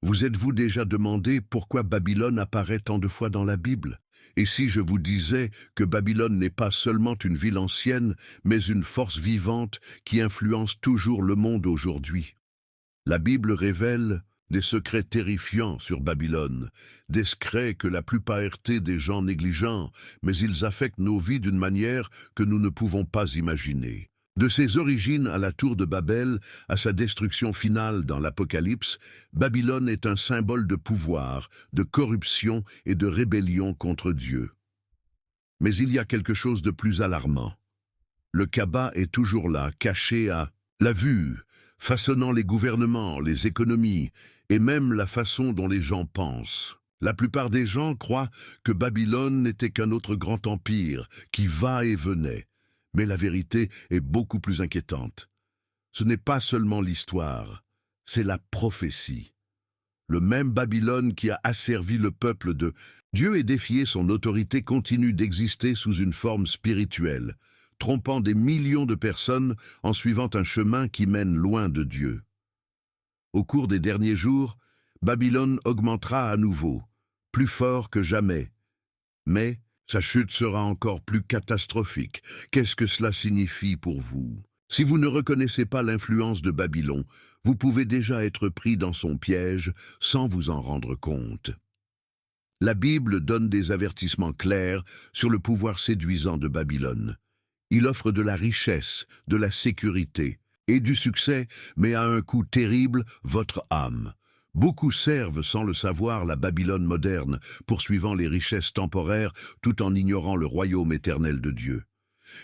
Vous êtes-vous déjà demandé pourquoi Babylone apparaît tant de fois dans la Bible? Et si je vous disais que Babylone n'est pas seulement une ville ancienne, mais une force vivante qui influence toujours le monde aujourd'hui? La Bible révèle des secrets terrifiants sur Babylone, des secrets que la plupart des gens négligents, mais ils affectent nos vies d'une manière que nous ne pouvons pas imaginer. De ses origines à la tour de Babel, à sa destruction finale dans l'Apocalypse, Babylone est un symbole de pouvoir, de corruption et de rébellion contre Dieu. Mais il y a quelque chose de plus alarmant. Le Kaaba est toujours là, caché à la vue, façonnant les gouvernements, les économies et même la façon dont les gens pensent. La plupart des gens croient que Babylone n'était qu'un autre grand empire qui va et venait. Mais la vérité est beaucoup plus inquiétante. Ce n'est pas seulement l'histoire, c'est la prophétie. Le même Babylone qui a asservi le peuple de Dieu et défié son autorité continue d'exister sous une forme spirituelle, trompant des millions de personnes en suivant un chemin qui mène loin de Dieu. Au cours des derniers jours, Babylone augmentera à nouveau, plus fort que jamais. Mais sa chute sera encore plus catastrophique. Qu'est-ce que cela signifie pour vous? Si vous ne reconnaissez pas l'influence de Babylone, vous pouvez déjà être pris dans son piège sans vous en rendre compte. La Bible donne des avertissements clairs sur le pouvoir séduisant de Babylone. Il offre de la richesse, de la sécurité et du succès, mais à un coût terrible, votre âme. Beaucoup servent sans le savoir la Babylone moderne, poursuivant les richesses temporaires tout en ignorant le royaume éternel de Dieu.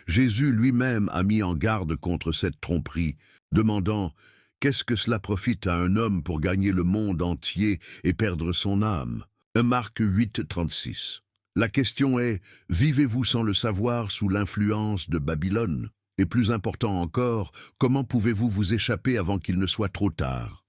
Jésus lui-même a mis en garde contre cette tromperie, demandant « Qu'est-ce que cela profite à un homme pour gagner le monde entier et perdre son âme ?» Marc 8, 36. La question est « Vivez-vous sans le savoir sous l'influence de Babylone ?» Et plus important encore, comment pouvez-vous vous échapper avant qu'il ne soit trop tard?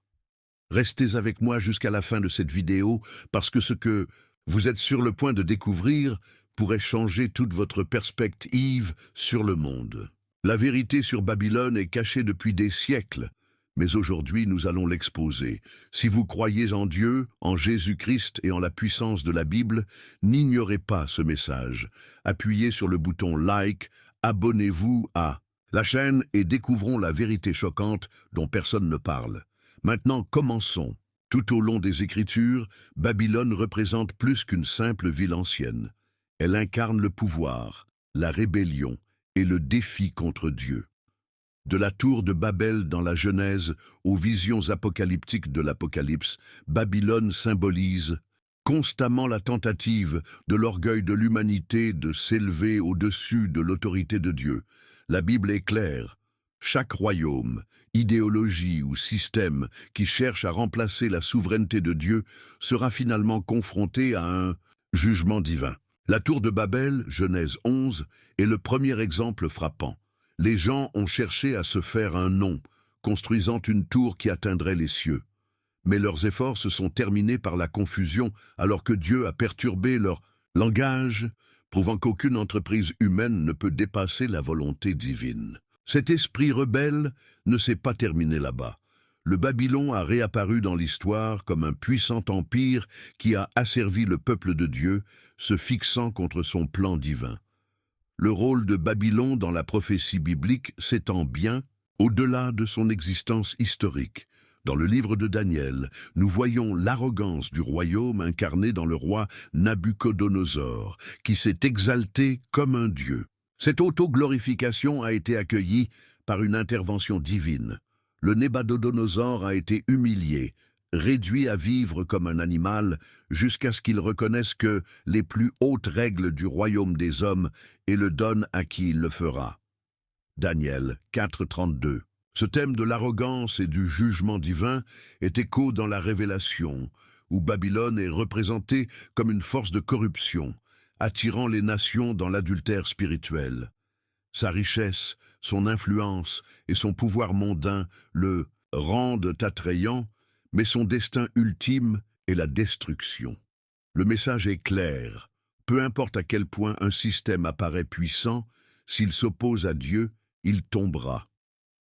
Restez avec moi jusqu'à la fin de cette vidéo parce que ce que vous êtes sur le point de découvrir pourrait changer toute votre perspective sur le monde. La vérité sur Babylone est cachée depuis des siècles, mais aujourd'hui nous allons l'exposer. Si vous croyez en Dieu, en Jésus-Christ et en la puissance de la Bible, n'ignorez pas ce message. Appuyez sur le bouton like, abonnez-vous à la chaîne et découvrons la vérité choquante dont personne ne parle. Maintenant, commençons. Tout au long des Écritures, Babylone représente plus qu'une simple ville ancienne. Elle incarne le pouvoir, la rébellion et le défi contre Dieu. De la tour de Babel dans la Genèse aux visions apocalyptiques de l'Apocalypse, Babylone symbolise constamment la tentative de l'orgueil de l'humanité de s'élever au-dessus de l'autorité de Dieu. La Bible est claire. Chaque royaume, idéologie ou système qui cherche à remplacer la souveraineté de Dieu sera finalement confronté à un jugement divin. La tour de Babel, Genèse 11, est le premier exemple frappant. Les gens ont cherché à se faire un nom, construisant une tour qui atteindrait les cieux. Mais leurs efforts se sont terminés par la confusion alors que Dieu a perturbé leur langage, prouvant qu'aucune entreprise humaine ne peut dépasser la volonté divine. Cet esprit rebelle ne s'est pas terminé là-bas. Le Babylone a réapparu dans l'histoire comme un puissant empire qui a asservi le peuple de Dieu, se fixant contre son plan divin. Le rôle de Babylone dans la prophétie biblique s'étend bien au-delà de son existence historique. Dans le livre de Daniel, nous voyons l'arrogance du royaume incarné dans le roi Nabuchodonosor, qui s'est exalté comme un dieu. Cette autoglorification a été accueillie par une intervention divine. Le Nabuchodonosor a été humilié, réduit à vivre comme un animal, jusqu'à ce qu'il reconnaisse que les plus hautes règles du royaume des hommes et le donne à qui il le fera. Daniel 4.32. Ce thème de l'arrogance et du jugement divin est écho dans la Révélation, où Babylone est représentée comme une force de corruption, attirant les nations dans l'adultère spirituel. Sa richesse, son influence et son pouvoir mondain le rendent attrayant, mais son destin ultime est la destruction. Le message est clair. Peu importe à quel point un système apparaît puissant, s'il s'oppose à Dieu, il tombera.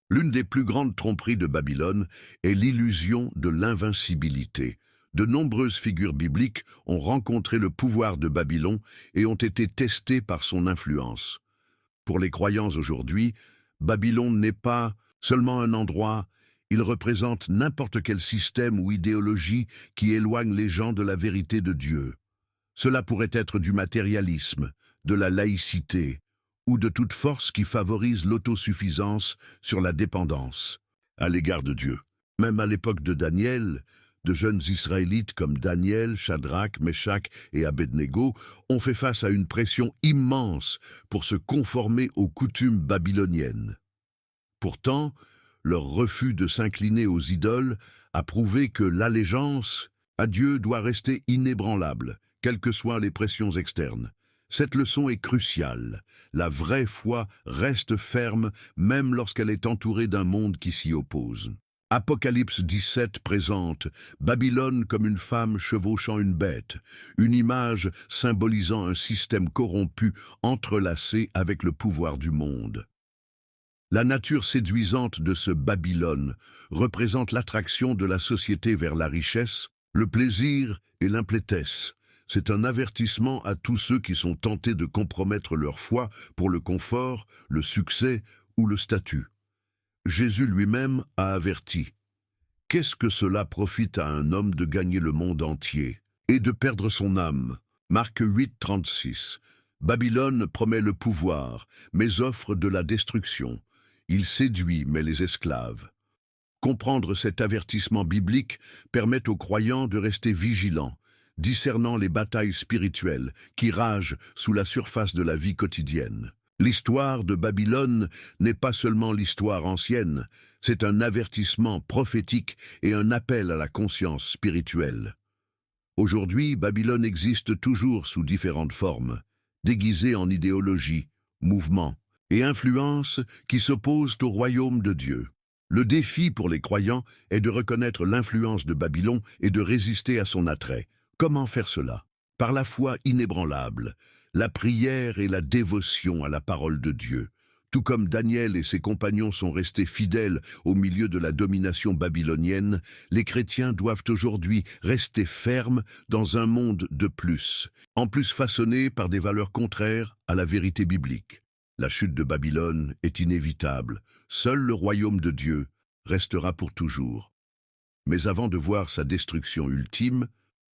L'une des plus grandes tromperies de Babylone est l'illusion de l'invincibilité. De nombreuses figures bibliques ont rencontré le pouvoir de Babylone et ont été testées par son influence. Pour les croyants aujourd'hui, Babylone n'est pas seulement un endroit, il représente n'importe quel système ou idéologie qui éloigne les gens de la vérité de Dieu. Cela pourrait être du matérialisme, de la laïcité, ou de toute force qui favorise l'autosuffisance sur la dépendance à l'égard de Dieu. Même à l'époque de Daniel, de jeunes Israélites comme Daniel, Shadrach, Meshach et Abednego ont fait face à une pression immense pour se conformer aux coutumes babyloniennes. Pourtant, leur refus de s'incliner aux idoles a prouvé que l'allégeance à Dieu doit rester inébranlable, quelles que soient les pressions externes. Cette leçon est cruciale. La vraie foi reste ferme même lorsqu'elle est entourée d'un monde qui s'y oppose. Apocalypse 17 présente Babylone comme une femme chevauchant une bête, une image symbolisant un système corrompu entrelacé avec le pouvoir du monde. La nature séduisante de ce Babylone représente l'attraction de la société vers la richesse, le plaisir et l'implétesse. C'est un avertissement à tous ceux qui sont tentés de compromettre leur foi pour le confort, le succès ou le statut. Jésus lui-même a averti. Qu'est-ce que cela profite à un homme de gagner le monde entier et de perdre son âme? Marc 8, 36. Babylone promet le pouvoir, mais offre de la destruction. Il séduit, mais les esclaves. Comprendre cet avertissement biblique permet aux croyants de rester vigilants, discernant les batailles spirituelles qui ragent sous la surface de la vie quotidienne. L'histoire de Babylone n'est pas seulement l'histoire ancienne, c'est un avertissement prophétique et un appel à la conscience spirituelle. Aujourd'hui, Babylone existe toujours sous différentes formes, déguisée en idéologie, mouvement et influences qui s'opposent au royaume de Dieu. Le défi pour les croyants est de reconnaître l'influence de Babylone et de résister à son attrait. Comment faire cela? Par la foi inébranlable, la prière et la dévotion à la parole de Dieu. Tout comme Daniel et ses compagnons sont restés fidèles au milieu de la domination babylonienne, les chrétiens doivent aujourd'hui rester fermes dans un monde de plus, en plus façonné par des valeurs contraires à la vérité biblique. La chute de Babylone est inévitable. Seul le royaume de Dieu restera pour toujours. Mais avant de voir sa destruction ultime,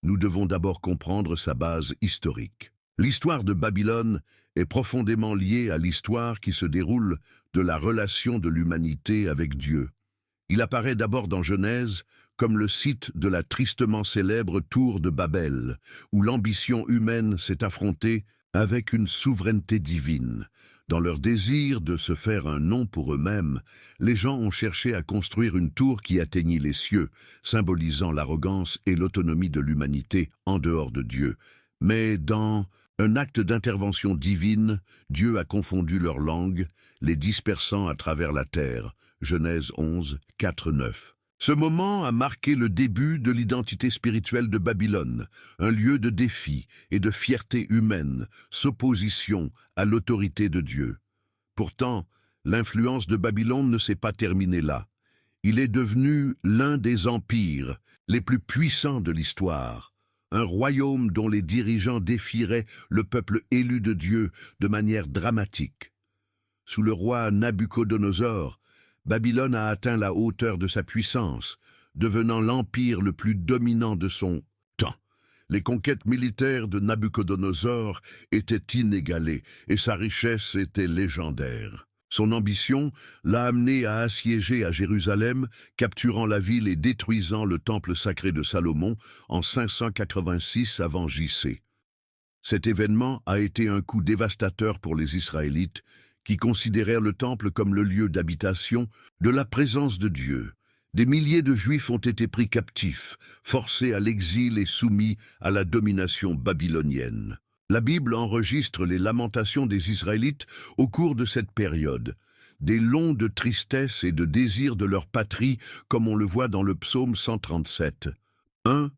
nous devons d'abord comprendre sa base historique. L'histoire de Babylone est profondément liée à l'histoire qui se déroule de la relation de l'humanité avec Dieu. Il apparaît d'abord dans Genèse comme le site de la tristement célèbre tour de Babel, où l'ambition humaine s'est affrontée avec une souveraineté divine. Dans leur désir de se faire un nom pour eux-mêmes, les gens ont cherché à construire une tour qui atteignit les cieux, symbolisant l'arrogance et l'autonomie de l'humanité en dehors de Dieu. Mais dans un acte d'intervention divine, Dieu a confondu leurs langues, les dispersant à travers la terre. Genèse 11, 4, 9. Ce moment a marqué le début de l'identité spirituelle de Babylone, un lieu de défi et de fierté humaine, s'opposition à l'autorité de Dieu. Pourtant, l'influence de Babylone ne s'est pas terminée là. Il est devenu l'un des empires les plus puissants de l'histoire, un royaume dont les dirigeants défieraient le peuple élu de Dieu de manière dramatique. Sous le roi Nabuchodonosor, Babylone a atteint la hauteur de sa puissance, devenant l'empire le plus dominant de son temps. Les conquêtes militaires de Nabuchodonosor étaient inégalées et sa richesse était légendaire. Son ambition l'a amené à assiéger à Jérusalem, capturant la ville et détruisant le temple sacré de Salomon en 586 avant J.C. Cet événement a été un coup dévastateur pour les Israélites, qui considérèrent le temple comme le lieu d'habitation de la présence de Dieu. Des milliers de Juifs ont été pris captifs, forcés à l'exil et soumis à la domination babylonienne. La Bible enregistre les lamentations des Israélites au cours de cette période, des longs de tristesse et de désir de leur patrie, comme on le voit dans le psaume 137. 1.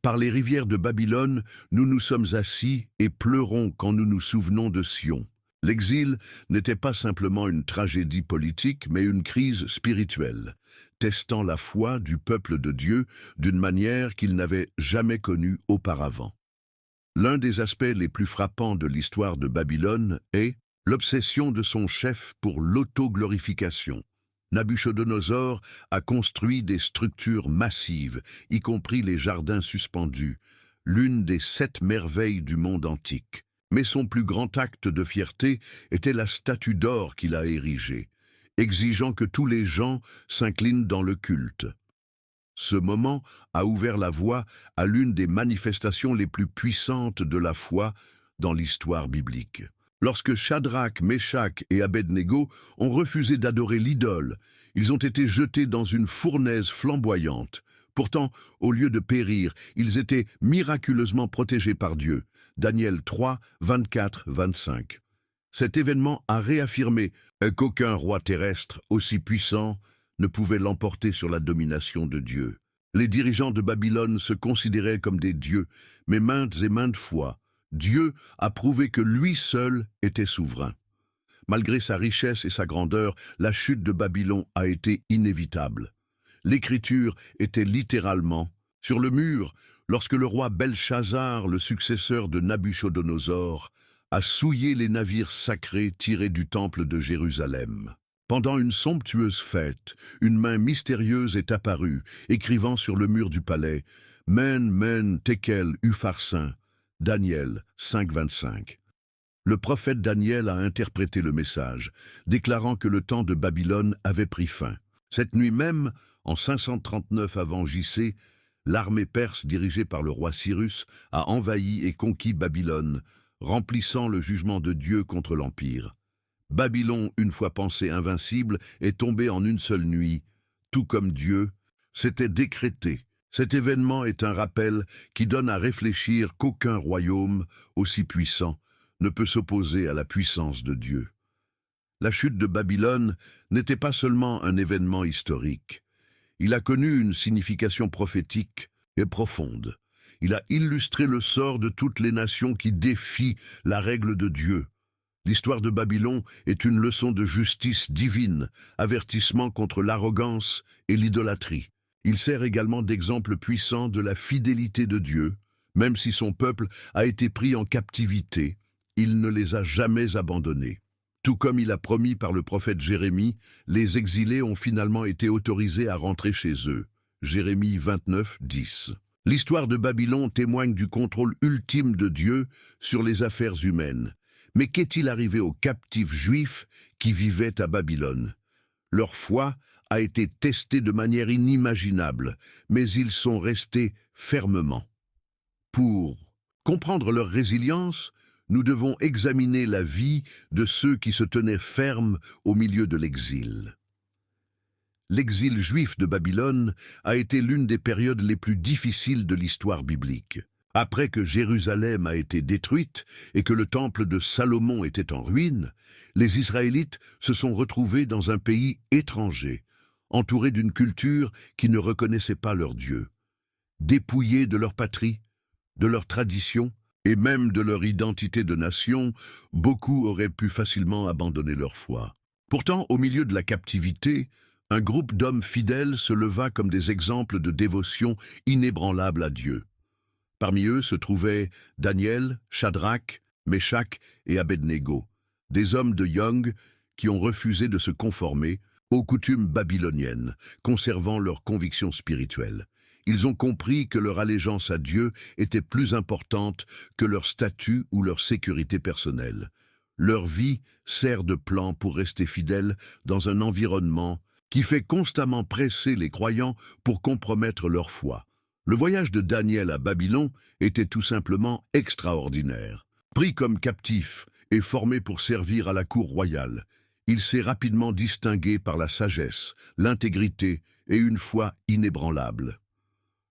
Par les rivières de Babylone, nous nous sommes assis et pleurons quand nous nous souvenons de Sion. L'exil n'était pas simplement une tragédie politique, mais une crise spirituelle, testant la foi du peuple de Dieu d'une manière qu'il n'avait jamais connue auparavant. L'un des aspects les plus frappants de l'histoire de Babylone est l'obsession de son chef pour l'autoglorification. Nabuchodonosor a construit des structures massives, y compris les jardins suspendus, l'une des 7 merveilles du monde antique. Mais son plus grand acte de fierté était la statue d'or qu'il a érigée, exigeant que tous les gens s'inclinent dans le culte. Ce moment a ouvert la voie à l'une des manifestations les plus puissantes de la foi dans l'histoire biblique. Lorsque Shadrach, Meshach et Abednego ont refusé d'adorer l'idole, ils ont été jetés dans une fournaise flamboyante. Pourtant, au lieu de périr, ils étaient miraculeusement protégés par Dieu. Daniel 3, 24-25. Cet événement a réaffirmé qu'aucun roi terrestre aussi puissant ne pouvait l'emporter sur la domination de Dieu. Les dirigeants de Babylone se considéraient comme des dieux, mais maintes et maintes fois, Dieu a prouvé que lui seul était souverain. Malgré sa richesse et sa grandeur, la chute de Babylone a été inévitable. L'Écriture était littéralement sur le mur lorsque le roi Belchazzar, le successeur de Nabuchodonosor, a souillé les navires sacrés tirés du temple de Jérusalem. Pendant une somptueuse fête, une main mystérieuse est apparue, écrivant sur le mur du palais « Men, men, tekel, upharsin » Daniel 5,25. Le prophète Daniel a interprété le message, déclarant que le temps de Babylone avait pris fin. Cette nuit même, en 539 avant J.C., l'armée perse dirigée par le roi Cyrus a envahi et conquis Babylone, remplissant le jugement de Dieu contre l'Empire. Babylone, une fois pensée invincible, est tombée en une seule nuit, tout comme Dieu s'était décrété. Cet événement est un rappel qui donne à réfléchir qu'aucun royaume, aussi puissant, ne peut s'opposer à la puissance de Dieu. La chute de Babylone n'était pas seulement un événement historique. Il a connu une signification prophétique et profonde. Il a illustré le sort de toutes les nations qui défient la règle de Dieu. L'histoire de Babylone est une leçon de justice divine, avertissement contre l'arrogance et l'idolâtrie. Il sert également d'exemple puissant de la fidélité de Dieu. Même si son peuple a été pris en captivité, il ne les a jamais abandonnés. Tout comme il a promis par le prophète Jérémie, les exilés ont finalement été autorisés à rentrer chez eux. Jérémie 29, 10. L'histoire de Babylone témoigne du contrôle ultime de Dieu sur les affaires humaines. Mais qu'est-il arrivé aux captifs juifs qui vivaient à Babylone? Leur foi a été testée de manière inimaginable, mais ils sont restés fermement. Pour comprendre leur résilience, nous devons examiner la vie de ceux qui se tenaient fermes au milieu de l'exil. L'exil juif de Babylone a été l'une des périodes les plus difficiles de l'histoire biblique. Après que Jérusalem a été détruite et que le temple de Salomon était en ruine, les Israélites se sont retrouvés dans un pays étranger, entourés d'une culture qui ne reconnaissait pas leur Dieu. Dépouillés de leur patrie, de leur tradition et même de leur identité de nation, beaucoup auraient pu facilement abandonner leur foi. Pourtant, au milieu de la captivité, un groupe d'hommes fidèles se leva comme des exemples de dévotion inébranlable à Dieu. Parmi eux se trouvaient Daniel, Shadrach, Meshach et Abednego, des hommes de Young qui ont refusé de se conformer aux coutumes babyloniennes, conservant leurs convictions spirituelles. Ils ont compris que leur allégeance à Dieu était plus importante que leur statut ou leur sécurité personnelle. Leur vie sert de plan pour rester fidèles dans un environnement qui fait constamment presser les croyants pour compromettre leur foi. Le voyage de Daniel à Babylone était tout simplement extraordinaire. Pris comme captif et formé pour servir à la cour royale, il s'est rapidement distingué par la sagesse, l'intégrité et une foi inébranlable.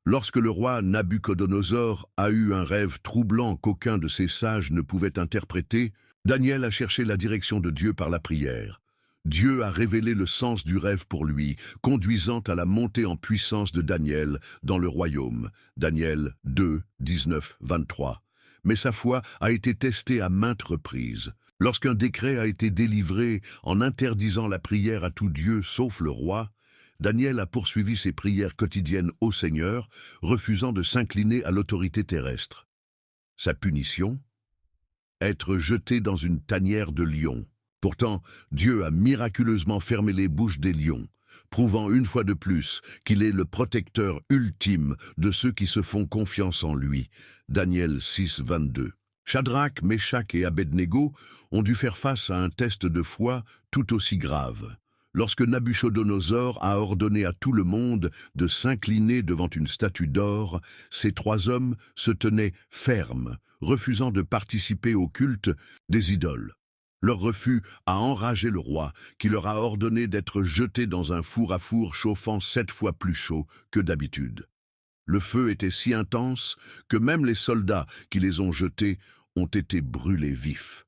Lorsque le roi Nabuchodonosor a eu un rêve troublant qu'aucun de ses sages ne pouvait interpréter, Daniel a cherché la direction de Dieu par la prière. Dieu a révélé le sens du rêve pour lui, conduisant à la montée en puissance de Daniel dans le royaume. Daniel 2, 19, 23. Mais sa foi a été testée à maintes reprises. Lorsqu'un décret a été délivré en interdisant la prière à tout Dieu sauf le roi, Daniel a poursuivi ses prières quotidiennes au Seigneur, refusant de s'incliner à l'autorité terrestre. Sa punition? Être jeté dans une tanière de lions. Pourtant, Dieu a miraculeusement fermé les bouches des lions, prouvant une fois de plus qu'il est le protecteur ultime de ceux qui se font confiance en lui. Daniel 6, 22. Shadrach, Meshach et Abednego ont dû faire face à un test de foi tout aussi grave. Lorsque Nabuchodonosor a ordonné à tout le monde de s'incliner devant une statue d'or, ces trois hommes se tenaient fermes, refusant de participer au culte des idoles. Leur refus a enragé le roi, qui leur a ordonné d'être jetés dans un four à four chauffant 7 fois plus chaud que d'habitude. Le feu était si intense que même les soldats qui les ont jetés ont été brûlés vifs.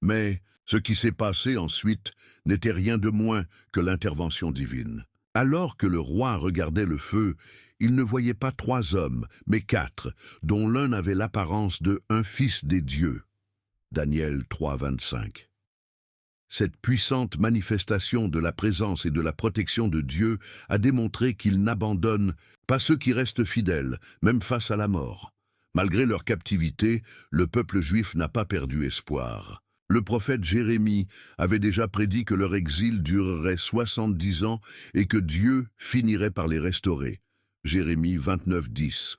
Mais ce qui s'est passé ensuite n'était rien de moins que l'intervention divine. Alors que le roi regardait le feu, il ne voyait pas 3 hommes, mais 4, dont l'un avait l'apparence de un fils des dieux. Daniel 3, 25. Cette puissante manifestation de la présence et de la protection de Dieu a démontré qu'il n'abandonne pas ceux qui restent fidèles, même face à la mort. Malgré leur captivité, le peuple juif n'a pas perdu espoir. Le prophète Jérémie avait déjà prédit que leur exil durerait 70 ans et que Dieu finirait par les restaurer. Jérémie 29, 10.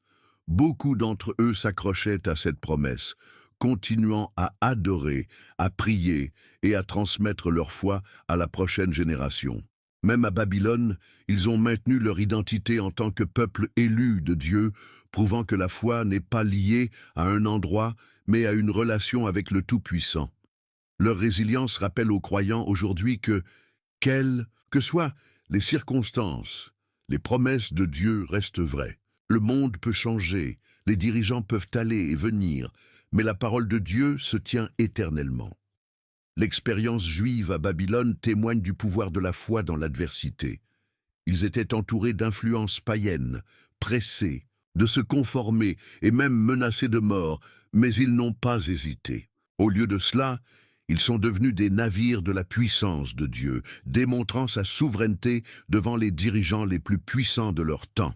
Beaucoup d'entre eux s'accrochaient à cette promesse, continuant à adorer, à prier et à transmettre leur foi à la prochaine génération. Même à Babylone, ils ont maintenu leur identité en tant que peuple élu de Dieu, prouvant que la foi n'est pas liée à un endroit, mais à une relation avec le Tout-Puissant. Leur résilience rappelle aux croyants aujourd'hui que, quelles que soient les circonstances, les promesses de Dieu restent vraies. Le monde peut changer, les dirigeants peuvent aller et venir, mais la parole de Dieu se tient éternellement. L'expérience juive à Babylone témoigne du pouvoir de la foi dans l'adversité. Ils étaient entourés d'influences païennes, pressés de se conformer et même menacés de mort, mais ils n'ont pas hésité. Au lieu de cela, ils sont devenus des navires de la puissance de Dieu, démontrant sa souveraineté devant les dirigeants les plus puissants de leur temps.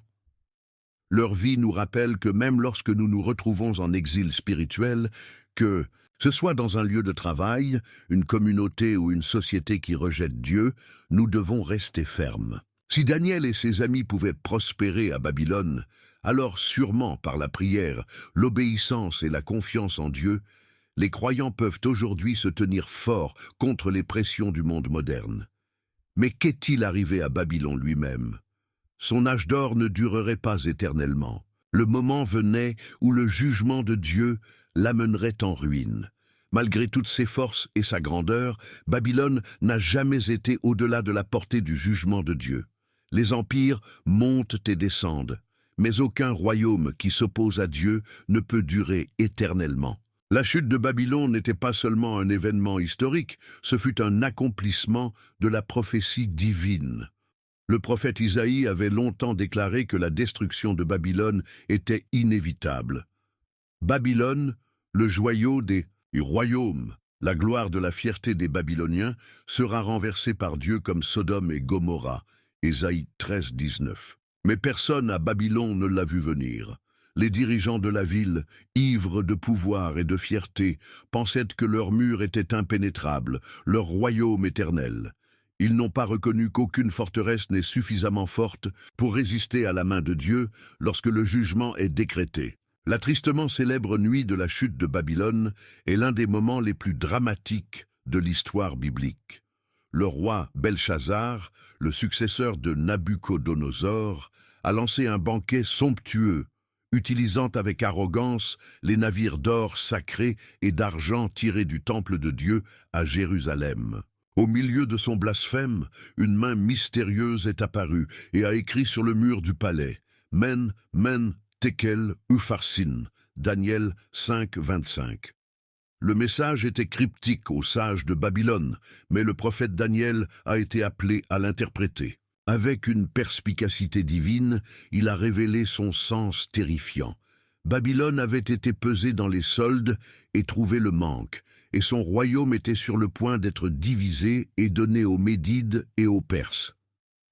Leur vie nous rappelle que même lorsque nous nous retrouvons en exil spirituel, que ce soit dans un lieu de travail, une communauté ou une société qui rejette Dieu, nous devons rester fermes. Si Daniel et ses amis pouvaient prospérer à Babylone, alors sûrement par la prière, l'obéissance et la confiance en Dieu, les croyants peuvent aujourd'hui se tenir forts contre les pressions du monde moderne. Mais qu'est-il arrivé à Babylone lui-même? Son âge d'or ne durerait pas éternellement. Le moment venait où le jugement de Dieu l'amènerait en ruine. Malgré toutes ses forces et sa grandeur, Babylone n'a jamais été au-delà de la portée du jugement de Dieu. Les empires montent et descendent, mais aucun royaume qui s'oppose à Dieu ne peut durer éternellement. La chute de Babylone n'était pas seulement un événement historique, ce fut un accomplissement de la prophétie divine. Le prophète Isaïe avait longtemps déclaré que la destruction de Babylone était inévitable. Babylone, le joyau des royaumes, la gloire de la fierté des Babyloniens, sera renversée par Dieu comme Sodome et Gomorrha, Ésaïe 13, 19. Mais personne à Babylone ne l'a vu venir. Les dirigeants de la ville, ivres de pouvoir et de fierté, pensaient que leurs murs étaient impénétrables, leur royaume éternel. Ils n'ont pas reconnu qu'aucune forteresse n'est suffisamment forte pour résister à la main de Dieu lorsque le jugement est décrété. La tristement célèbre nuit de la chute de Babylone est l'un des moments les plus dramatiques de l'histoire biblique. Le roi Belchazzar, le successeur de Nabuchodonosor, a lancé un banquet somptueux, utilisant avec arrogance les navires d'or sacré et d'argent tirés du temple de Dieu à Jérusalem. Au milieu de son blasphème, une main mystérieuse est apparue et a écrit sur le mur du palais « Men, men, tekel, upharsin » Daniel 5, 25. Le message était cryptique aux sages de Babylone, mais le prophète Daniel a été appelé à l'interpréter. Avec une perspicacité divine, il a révélé son sens terrifiant. Babylone avait été pesée dans les soldes et trouvé le manque, et son royaume était sur le point d'être divisé et donné aux Médides et aux Perses.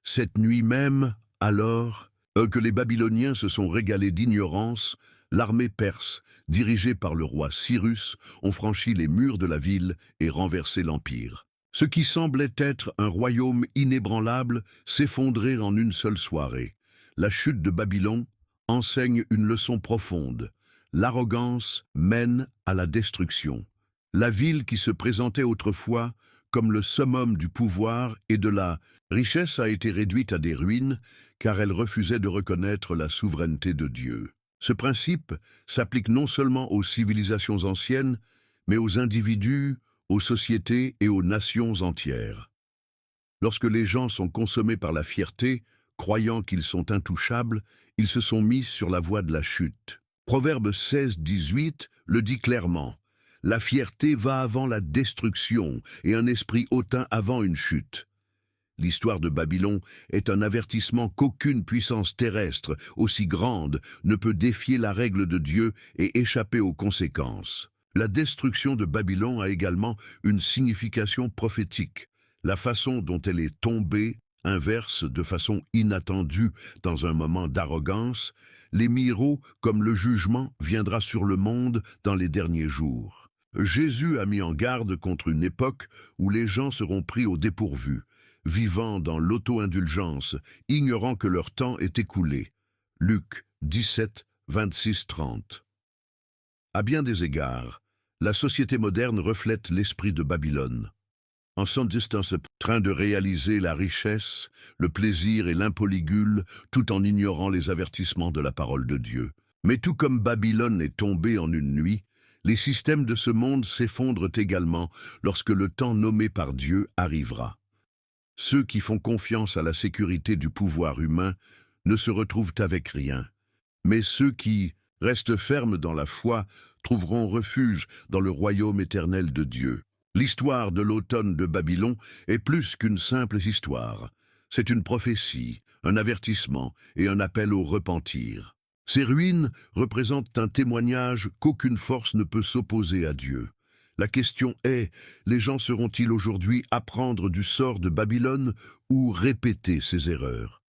Cette nuit même, alors, que les Babyloniens se sont régalés d'ignorance, l'armée perse, dirigée par le roi Cyrus, ont franchi les murs de la ville et renversé l'empire. Ce qui semblait être un royaume inébranlable s'effondrait en une seule soirée. La chute de Babylone enseigne une leçon profonde. L'arrogance mène à la destruction. La ville qui se présentait autrefois comme le summum du pouvoir et de la richesse a été réduite à des ruines car elle refusait de reconnaître la souveraineté de Dieu. Ce principe s'applique non seulement aux civilisations anciennes, mais aux individus, aux sociétés et aux nations entières. Lorsque les gens sont consommés par la fierté, croyant qu'ils sont intouchables, ils se sont mis sur la voie de la chute. Proverbe 16-18 le dit clairement. La fierté va avant la destruction et un esprit hautain avant une chute. L'histoire de Babylone est un avertissement qu'aucune puissance terrestre, aussi grande, ne peut défier la règle de Dieu et échapper aux conséquences. La destruction de Babylone a également une signification prophétique. La façon dont elle est tombée inverse de façon inattendue dans un moment d'arrogance les miraux comme le jugement viendra sur le monde dans les derniers jours. Jésus a mis en garde contre une époque où les gens seront pris au dépourvu, vivant dans l'auto-indulgence, ignorant que leur temps est écoulé. Luc 17, 26-30. À bien des égards, la société moderne reflète l'esprit de Babylone. En son distance, train de réaliser la richesse, le plaisir et l'impoligule, tout en ignorant les avertissements de la parole de Dieu. Mais tout comme Babylone est tombée en une nuit, les systèmes de ce monde s'effondrent également lorsque le temps nommé par Dieu arrivera. Ceux qui font confiance à la sécurité du pouvoir humain ne se retrouvent avec rien, mais ceux qui restent fermes dans la foi trouveront refuge dans le royaume éternel de Dieu. L'histoire de l'automne de Babylone est plus qu'une simple histoire. C'est une prophétie, un avertissement et un appel au repentir. Ces ruines représentent un témoignage qu'aucune force ne peut s'opposer à Dieu. La question est, les gens seront-ils aujourd'hui apprendre du sort de Babylone ou répéter ses erreurs?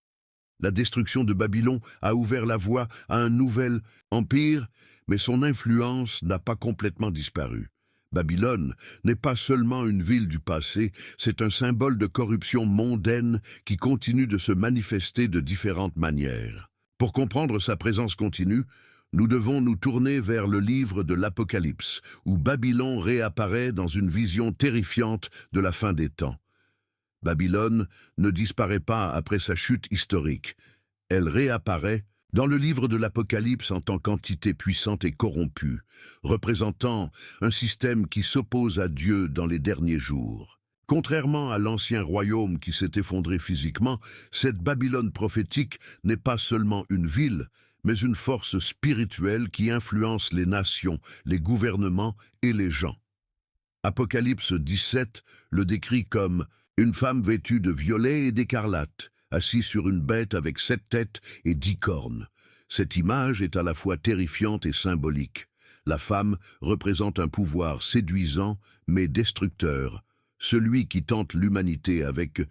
La destruction de Babylone a ouvert la voie à un nouvel empire, mais son influence n'a pas complètement disparu. Babylone n'est pas seulement une ville du passé, c'est un symbole de corruption mondaine qui continue de se manifester de différentes manières. Pour comprendre sa présence continue, nous devons nous tourner vers le livre de l'Apocalypse, où Babylone réapparaît dans une vision terrifiante de la fin des temps. Babylone ne disparaît pas après sa chute historique. Elle réapparaît dans le livre de l'Apocalypse en tant qu'entité puissante et corrompue, représentant un système qui s'oppose à Dieu dans les derniers jours. Contrairement à l'ancien royaume qui s'est effondré physiquement, cette Babylone prophétique n'est pas seulement une ville, mais une force spirituelle qui influence les nations, les gouvernements et les gens. Apocalypse 17 le décrit comme une femme vêtue de violet et d'écarlate, assise sur une bête avec 7 têtes et 10 cornes. Cette image est à la fois terrifiante et symbolique. La femme représente un pouvoir séduisant mais destructeur, celui qui tente l'humanité avec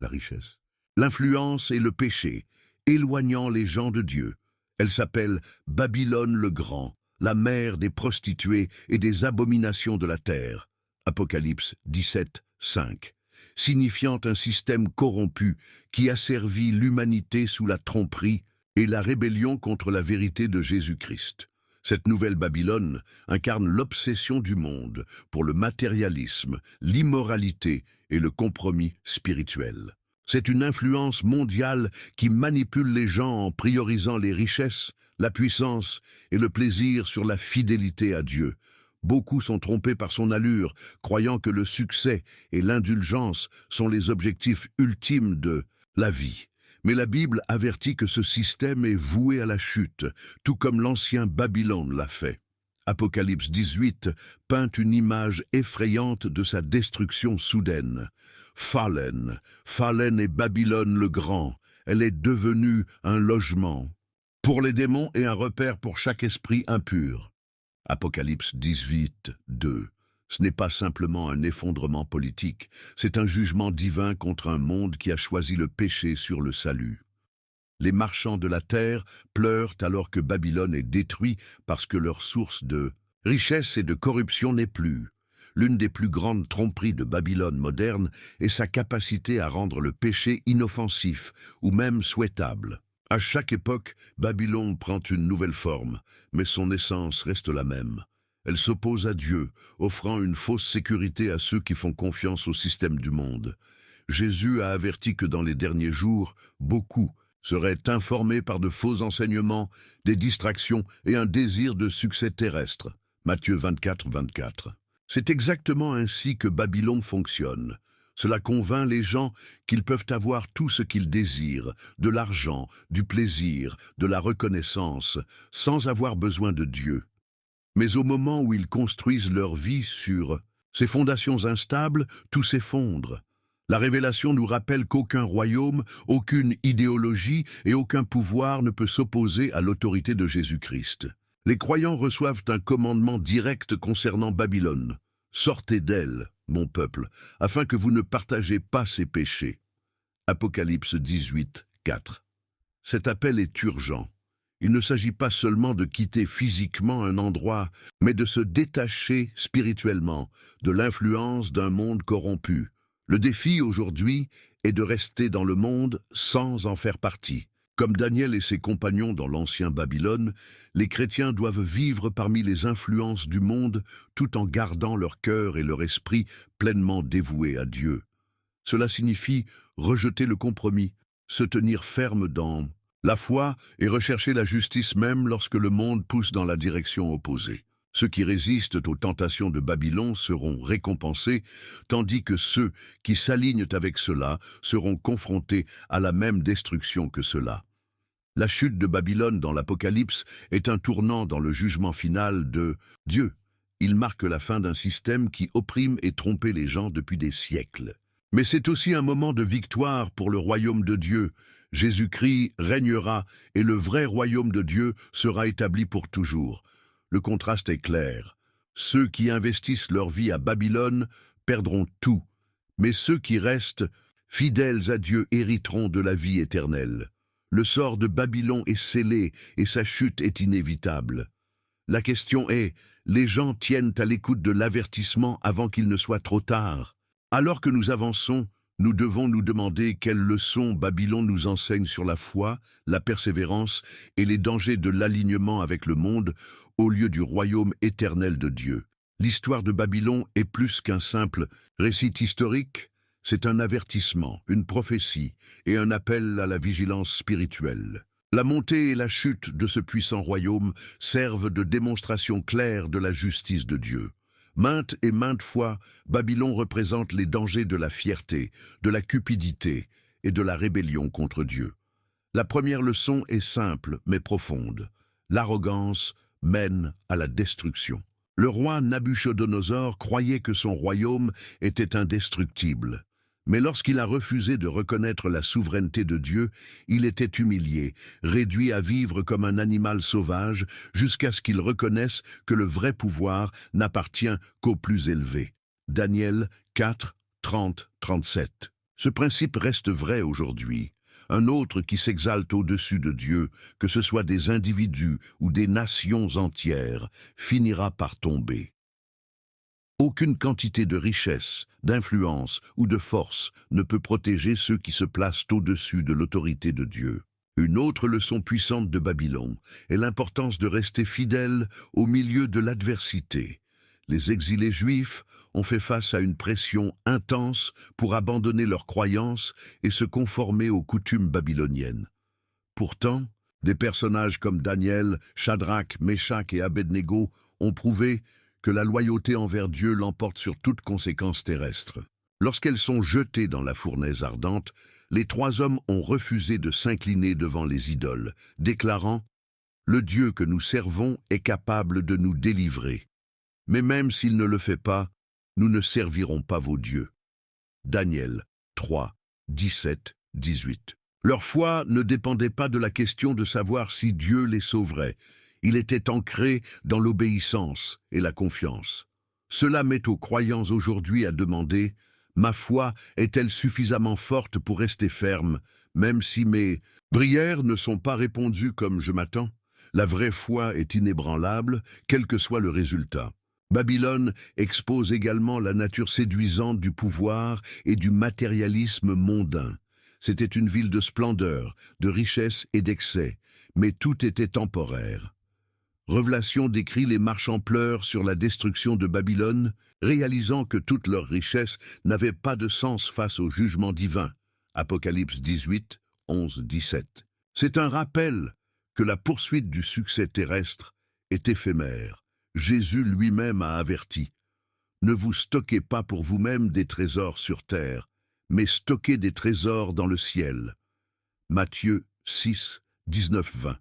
la richesse, l'influence et le péché, éloignant les gens de Dieu. Elle s'appelle Babylone le Grand, la mère des prostituées et des abominations de la terre. Apocalypse 17, 5. Signifiant un système corrompu qui asservit l'humanité sous la tromperie et la rébellion contre la vérité de Jésus-Christ. Cette nouvelle Babylone incarne l'obsession du monde pour le matérialisme, l'immoralité et le compromis spirituel. C'est une influence mondiale qui manipule les gens en priorisant les richesses, la puissance et le plaisir sur la fidélité à Dieu. Beaucoup sont trompés par son allure, croyant que le succès et l'indulgence sont les objectifs ultimes de la vie. Mais la Bible avertit que ce système est voué à la chute, tout comme l'ancien Babylone l'a fait. Apocalypse 18 peint une image effrayante de sa destruction soudaine. Fallen est Babylone le Grand, elle est devenue un logement. pour les démons et un repère pour chaque esprit impur. Apocalypse 18, 2. Ce n'est pas simplement un effondrement politique, c'est un jugement divin contre un monde qui a choisi le péché sur le salut. Les marchands de la terre pleurent alors que Babylone est détruit parce que leur source de richesse et de corruption n'est plus. L'une des plus grandes tromperies de Babylone moderne est sa capacité à rendre le péché inoffensif ou même souhaitable. À chaque époque, Babylone prend une nouvelle forme, mais son essence reste la même. Elle s'oppose à Dieu, offrant une fausse sécurité à ceux qui font confiance au système du monde. Jésus a averti que dans les derniers jours, beaucoup seraient informés par de faux enseignements, des distractions et un désir de succès terrestre. Matthieu 24, 24. C'est exactement ainsi que Babylone fonctionne. Cela convainc les gens qu'ils peuvent avoir tout ce qu'ils désirent, de l'argent, du plaisir, de la reconnaissance, sans avoir besoin de Dieu. Mais au moment où ils construisent leur vie sur ces fondations instables, tout s'effondre. La révélation nous rappelle qu'aucun royaume, aucune idéologie et aucun pouvoir ne peut s'opposer à l'autorité de Jésus-Christ. Les croyants reçoivent un commandement direct concernant Babylone. Sortez d'elle, mon peuple, afin que vous ne partagez pas ses péchés. Apocalypse 18, 4. Cet appel est urgent. Il ne s'agit pas seulement de quitter physiquement un endroit, mais de se détacher spirituellement de l'influence d'un monde corrompu. Le défi aujourd'hui est de rester dans le monde sans en faire partie. Comme Daniel et ses compagnons dans l'ancien Babylone, les chrétiens doivent vivre parmi les influences du monde tout en gardant leur cœur et leur esprit pleinement dévoués à Dieu. Cela signifie rejeter le compromis, se tenir ferme dans la foi et rechercher la justice même lorsque le monde pousse dans la direction opposée. Ceux qui résistent aux tentations de Babylone seront récompensés, tandis que ceux qui s'alignent avec cela seront confrontés à la même destruction que cela. La chute de Babylone dans l'Apocalypse est un tournant dans le jugement final de Dieu. Il marque la fin d'un système qui opprime et trompait les gens depuis des siècles. Mais c'est aussi un moment de victoire pour le royaume de Dieu. Jésus-Christ régnera et le vrai royaume de Dieu sera établi pour toujours. Le contraste est clair. Ceux qui investissent leur vie à Babylone perdront tout, mais ceux qui restent fidèles à Dieu hériteront de la vie éternelle. Le sort de Babylone est scellé et sa chute est inévitable. La question est, les gens tiennent à l'écoute de l'avertissement avant qu'il ne soit trop tard. Alors que nous avançons, nous devons nous demander quelles leçons Babylone nous enseigne sur la foi, la persévérance et les dangers de l'alignement avec le monde au lieu du royaume éternel de Dieu. L'histoire de Babylone est plus qu'un simple récit historique, c'est un avertissement, une prophétie et un appel à la vigilance spirituelle. La montée et la chute de ce puissant royaume servent de démonstration claire de la justice de Dieu. Maintes et maintes fois, Babylone représente les dangers de la fierté, de la cupidité et de la rébellion contre Dieu. La première leçon est simple mais profonde. L'arrogance mène à la destruction. Le roi Nabuchodonosor croyait que son royaume était indestructible. Mais lorsqu'il a refusé de reconnaître la souveraineté de Dieu, il était humilié, réduit à vivre comme un animal sauvage, jusqu'à ce qu'il reconnaisse que le vrai pouvoir n'appartient qu'au plus élevé. Daniel 4, 30, 37. Ce principe reste vrai aujourd'hui. Un autre qui s'exalte au-dessus de Dieu, que ce soit des individus ou des nations entières, finira par tomber. Aucune quantité de richesse, d'influence ou de force ne peut protéger ceux qui se placent au-dessus de l'autorité de Dieu. Une autre leçon puissante de Babylone est l'importance de rester fidèle au milieu de l'adversité. Les exilés juifs ont fait face à une pression intense pour abandonner leurs croyances et se conformer aux coutumes babyloniennes. Pourtant, des personnages comme Daniel, Shadrach, Meshach et Abednego ont prouvé que la loyauté envers Dieu l'emporte sur toute conséquence terrestre. Lorsqu'elles sont jetées dans la fournaise ardente, les trois hommes ont refusé de s'incliner devant les idoles, déclarant « Le Dieu que nous servons est capable de nous délivrer. Mais même s'il ne le fait pas, nous ne servirons pas vos dieux. » Daniel 3, 17, 18. Leur foi ne dépendait pas de la question de savoir si Dieu les sauverait. Il était ancré dans l'obéissance et la confiance. Cela met aux croyants aujourd'hui à demander « Ma foi est-elle suffisamment forte pour rester ferme, même si mes prières ne sont pas répondues comme je m'attends ?» La vraie foi est inébranlable, quel que soit le résultat. Babylone expose également la nature séduisante du pouvoir et du matérialisme mondain. C'était une ville de splendeur, de richesse et d'excès, mais tout était temporaire. Révélation décrit les marchands pleurs sur la destruction de Babylone, réalisant que toute leur richesse n'avait pas de sens face au jugement divin. Apocalypse 18, 11, 17. C'est un rappel que la poursuite du succès terrestre est éphémère. Jésus lui-même a averti « Ne vous stockez pas pour vous-même des trésors sur terre, mais stockez des trésors dans le ciel. » Matthieu 6, 19-20.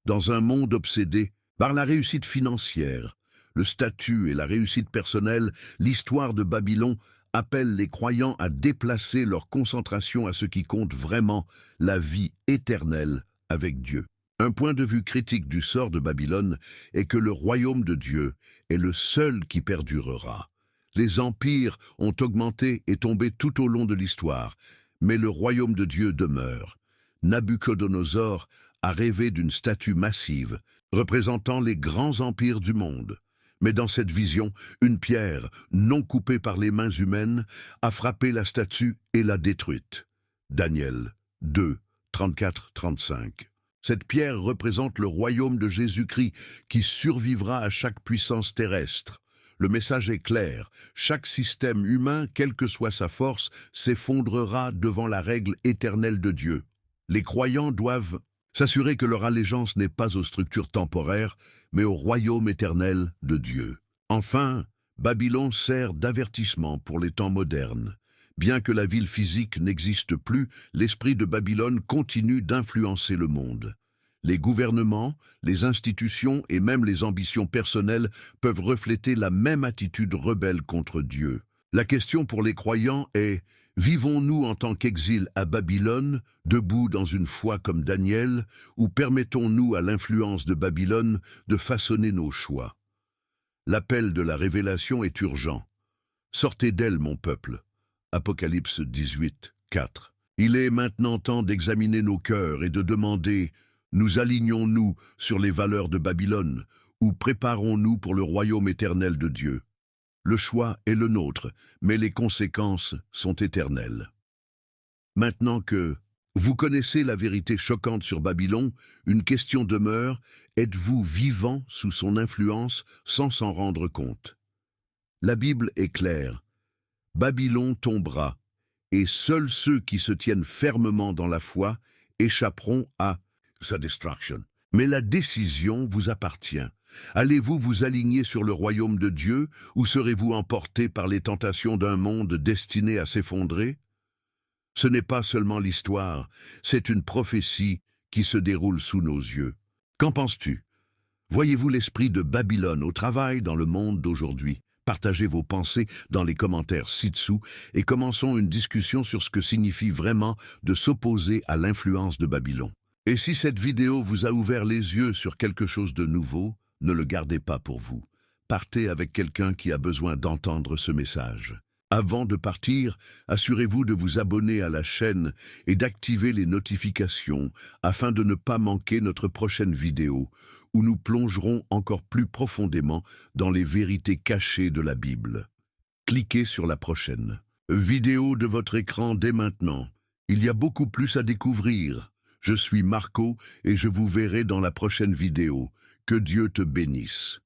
Dans un monde obsédé par la réussite financière, le statut et la réussite personnelle, l'histoire de Babylone appelle les croyants à déplacer leur concentration à ce qui compte vraiment, la vie éternelle avec Dieu. Un point de vue critique du sort de Babylone est que le royaume de Dieu est le seul qui perdurera. Les empires ont augmenté et tombé tout au long de l'histoire, mais le royaume de Dieu demeure. Nabuchodonosor a rêvé d'une statue massive, représentant les grands empires du monde. Mais dans cette vision, une pierre, non coupée par les mains humaines, a frappé la statue et l'a détruite. Daniel 2, 34-35. Cette pierre représente le royaume de Jésus-Christ qui survivra à chaque puissance terrestre. Le message est clair, chaque système humain, quelle que soit sa force, s'effondrera devant la règle éternelle de Dieu. Les croyants doivent s'assurer que leur allégeance n'est pas aux structures temporaires, mais au royaume éternel de Dieu. Enfin, Babylone sert d'avertissement pour les temps modernes. Bien que la ville physique n'existe plus, l'esprit de Babylone continue d'influencer le monde. Les gouvernements, les institutions et même les ambitions personnelles peuvent refléter la même attitude rebelle contre Dieu. La question pour les croyants est: vivons-nous en tant qu'exil à Babylone, debout dans une foi comme Daniel, ou permettons-nous à l'influence de Babylone de façonner nos choix? L'appel de la révélation est urgent. Sortez d'elle, mon peuple. Apocalypse 18, 4. Il est maintenant temps d'examiner nos cœurs et de demander: nous alignons-nous sur les valeurs de Babylone ou préparons-nous pour le royaume éternel de Dieu? Le choix est le nôtre, mais les conséquences sont éternelles. Maintenant que vous connaissez la vérité choquante sur Babylone, une question demeure: êtes-vous vivant sous son influence sans s'en rendre compte? La Bible est claire. Babylone tombera, et seuls ceux qui se tiennent fermement dans la foi échapperont à sa destruction. Mais la décision vous appartient. Allez-vous vous aligner sur le royaume de Dieu, ou serez-vous emporté par les tentations d'un monde destiné à s'effondrer? Ce n'est pas seulement l'histoire, c'est une prophétie qui se déroule sous nos yeux. Qu'en penses-tu? Voyez-vous l'esprit de Babylone au travail dans le monde d'aujourd'hui? Partagez vos pensées dans les commentaires ci-dessous et commençons une discussion sur ce que signifie vraiment de s'opposer à l'influence de Babylone. Et si cette vidéo vous a ouvert les yeux sur quelque chose de nouveau, ne le gardez pas pour vous. Partez avec quelqu'un qui a besoin d'entendre ce message. Avant de partir, assurez-vous de vous abonner à la chaîne et d'activer les notifications afin de ne pas manquer notre prochaine vidéo, où nous plongerons encore plus profondément dans les vérités cachées de la Bible. Cliquez sur la prochaine vidéo de votre écran dès maintenant. Il y a beaucoup plus à découvrir. Je suis Marco et je vous verrai dans la prochaine vidéo. Que Dieu te bénisse.